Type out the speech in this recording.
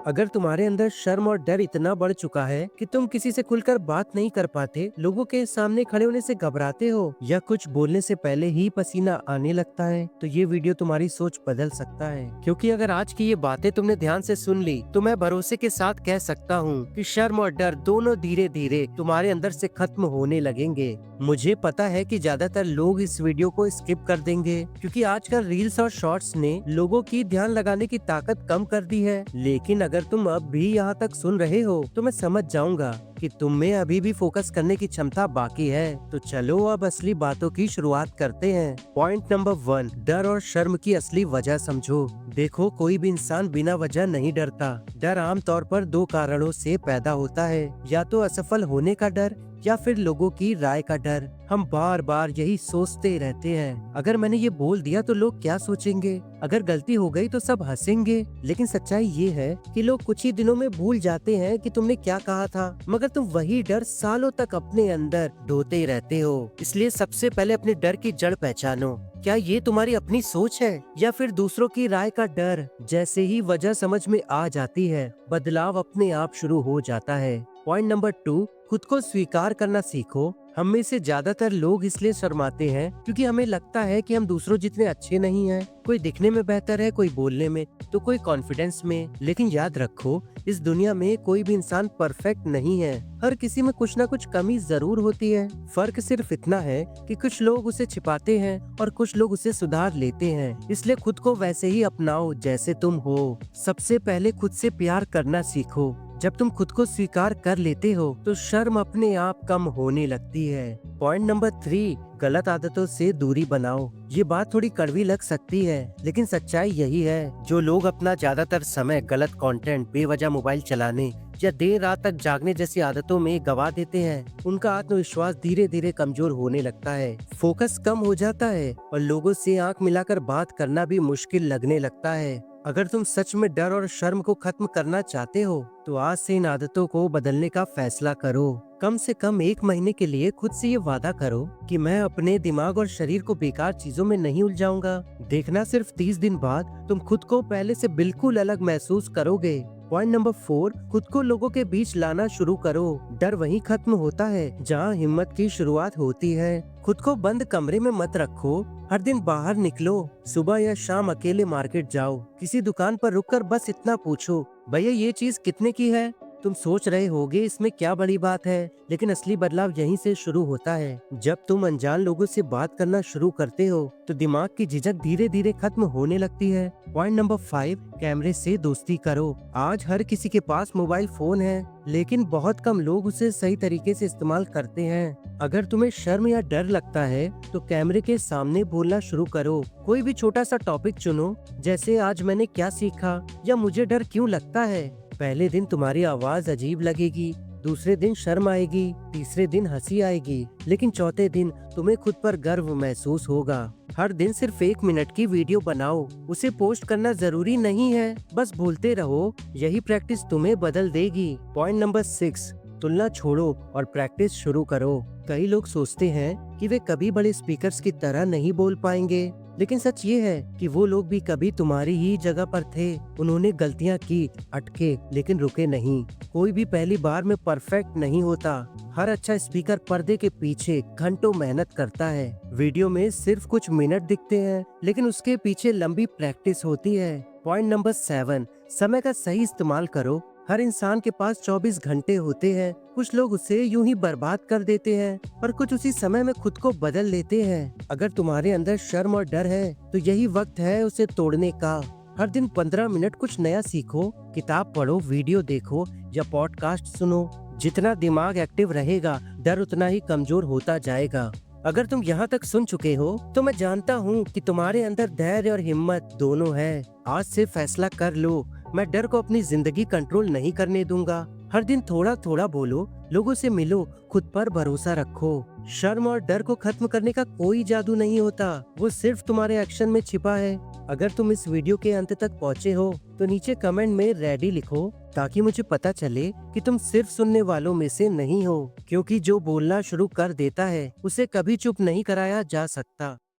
अगर तुम्हारे अंदर शर्म और डर इतना बढ़ चुका है कि तुम किसी से खुलकर बात नहीं कर पाते, लोगों के सामने खड़े होने से घबराते हो या कुछ बोलने से पहले ही पसीना आने लगता है, तो ये वीडियो तुम्हारी सोच बदल सकता है। क्योंकि अगर आज की ये बातें तुमने ध्यान से सुन ली तो मैं भरोसे के साथ कह सकता हूँ कि शर्म और डर दोनों धीरे धीरे तुम्हारे अंदर से खत्म होने लगेंगे। मुझे पता है कि ज्यादातर लोग इस वीडियो को स्किप कर देंगे क्योंकि आजकल रील्स और शॉर्ट्स ने लोगों की ध्यान लगाने की ताकत कम कर दी है, लेकिन अगर तुम अब भी यहाँ तक सुन रहे हो तो मैं समझ जाऊंगा कि तुम में अभी भी फोकस करने की क्षमता बाकी है। तो चलो अब असली बातों की शुरुआत करते हैं। पॉइंट नंबर 1, डर और शर्म की असली वजह समझो। देखो, कोई भी इंसान बिना वजह नहीं डरता। डर आमतौर पर दो कारणों से पैदा होता है, या तो असफल होने का डर या फिर लोगों की राय का डर। हम बार बार यही सोचते रहते हैं, अगर मैंने ये बोल दिया तो लोग क्या सोचेंगे, अगर गलती हो गई तो सब हंसेंगे। लेकिन सच्चाई ये है कि लोग कुछ ही दिनों में भूल जाते हैं कि तुमने क्या कहा था, मगर तुम वही डर सालों तक अपने अंदर ढोते रहते हो। इसलिए सबसे पहले अपने डर की जड़ पहचानो। क्या ये तुम्हारी अपनी सोच है या फिर दूसरों की राय का डर? जैसे ही वजह समझ में आ जाती है, बदलाव अपने आप शुरू हो जाता है। पॉइंट नंबर 2, खुद को स्वीकार करना सीखो। हम में से ज्यादातर लोग इसलिए शर्माते हैं क्योंकि हमें लगता है कि हम दूसरों जितने अच्छे नहीं हैं। कोई दिखने में बेहतर है, कोई बोलने में, तो कोई कॉन्फिडेंस में। लेकिन याद रखो, इस दुनिया में कोई भी इंसान परफेक्ट नहीं है। हर किसी में कुछ ना कुछ कमी जरूर होती है। फर्क सिर्फ इतना है कि कुछ लोग उसे छिपाते हैं और कुछ लोग उसे सुधार लेते हैं। इसलिए खुद को वैसे ही अपनाओ जैसे तुम हो। सबसे पहले खुद से प्यार करना सीखो। जब तुम खुद को स्वीकार कर लेते हो तो शर्म अपने आप कम होने लगती है। पॉइंट नंबर 3, गलत आदतों से दूरी बनाओ। ये बात थोड़ी कड़वी लग सकती है, लेकिन सच्चाई यही है। जो लोग अपना ज्यादातर समय गलत कंटेंट, बेवजह मोबाइल चलाने या देर रात तक जागने जैसी आदतों में गवा देते हैं, उनका आत्मविश्वास धीरे धीरे कमजोर होने लगता है, फोकस कम हो जाता है और लोगों से आंख मिलाकर बात करना भी मुश्किल लगने लगता है। अगर तुम सच में डर और शर्म को खत्म करना चाहते हो तो आज से इन आदतों को बदलने का फैसला करो। कम से कम 1 महीने के लिए खुद से ये वादा करो कि मैं अपने दिमाग और शरीर को बेकार चीजों में नहीं उलझाऊंगा। देखना, सिर्फ 30 दिन बाद तुम खुद को पहले से बिल्कुल अलग महसूस करोगे। पॉइंट नंबर 4, खुद को लोगों के बीच लाना शुरू करो। डर वहीं खत्म होता है जहां हिम्मत की शुरुआत होती है। खुद को बंद कमरे में मत रखो। हर दिन बाहर निकलो, सुबह या शाम अकेले मार्केट जाओ। किसी दुकान पर रुककर बस इतना पूछो, भैया ये चीज कितने की है? तुम सोच रहे होगे इसमें क्या बड़ी बात है, लेकिन असली बदलाव यहीं से शुरू होता है। जब तुम अनजान लोगों से बात करना शुरू करते हो तो दिमाग की झिझक धीरे धीरे खत्म होने लगती है। पॉइंट नंबर 5, कैमरे से दोस्ती करो। आज हर किसी के पास मोबाइल फोन है, लेकिन बहुत कम लोग उसे सही तरीके से इस्तेमाल करते हैं। अगर तुम्हें शर्म या डर लगता है तो कैमरे के सामने बोलना शुरू करो। कोई भी छोटा सा टॉपिक चुनो, जैसे आज मैंने क्या सीखा या मुझे डर क्यों लगता है। पहले दिन तुम्हारी आवाज अजीब लगेगी, दूसरे दिन शर्म आएगी, तीसरे दिन हंसी आएगी, लेकिन चौथे दिन तुम्हें खुद पर गर्व महसूस होगा। हर दिन सिर्फ 1 मिनट की वीडियो बनाओ। उसे पोस्ट करना जरूरी नहीं है, बस बोलते रहो। यही प्रैक्टिस तुम्हें बदल देगी। पॉइंट नंबर 6, तुलना छोड़ो और प्रैक्टिस शुरू करो। कई लोग सोचते हैं कि वे कभी बड़े स्पीकर्स की तरह नहीं बोल पाएंगे, लेकिन सच ये है कि वो लोग भी कभी तुम्हारी ही जगह पर थे। उन्होंने गलतियां की, अटके, लेकिन रुके नहीं। कोई भी पहली बार में परफेक्ट नहीं होता। हर अच्छा स्पीकर पर्दे के पीछे घंटों मेहनत करता है। वीडियो में सिर्फ कुछ मिनट दिखते हैं, लेकिन उसके पीछे लंबी प्रैक्टिस होती है। पॉइंट नंबर 7, समय का सही इस्तेमाल करो। हर इंसान के पास 24 घंटे होते हैं। कुछ लोग उसे यूं ही बर्बाद कर देते हैं और कुछ उसी समय में खुद को बदल लेते हैं। अगर तुम्हारे अंदर शर्म और डर है तो यही वक्त है उसे तोड़ने का। हर दिन 15 मिनट कुछ नया सीखो, किताब पढ़ो, वीडियो देखो या पॉडकास्ट सुनो। जितना दिमाग एक्टिव रहेगा, डर उतना ही कमजोर होता जाएगा। अगर तुम यहाँ तक सुन चुके हो तो मैं जानता हूँ कि तुम्हारे अंदर धैर्य और हिम्मत दोनों है। आज से फैसला कर लो, मैं डर को अपनी जिंदगी कंट्रोल नहीं करने दूंगा। हर दिन थोड़ा थोड़ा बोलो, लोगों से मिलो, खुद पर भरोसा रखो। शर्म और डर को खत्म करने का कोई जादू नहीं होता, वो सिर्फ तुम्हारे एक्शन में छिपा है। अगर तुम इस वीडियो के अंत तक पहुँचे हो तो नीचे कमेंट में रेडी लिखो, ताकि मुझे पता चले कि तुम सिर्फ सुनने वालों में से नहीं हो। क्योंकि जो बोलना शुरू कर देता है उसे कभी चुप नहीं कराया जा सकता।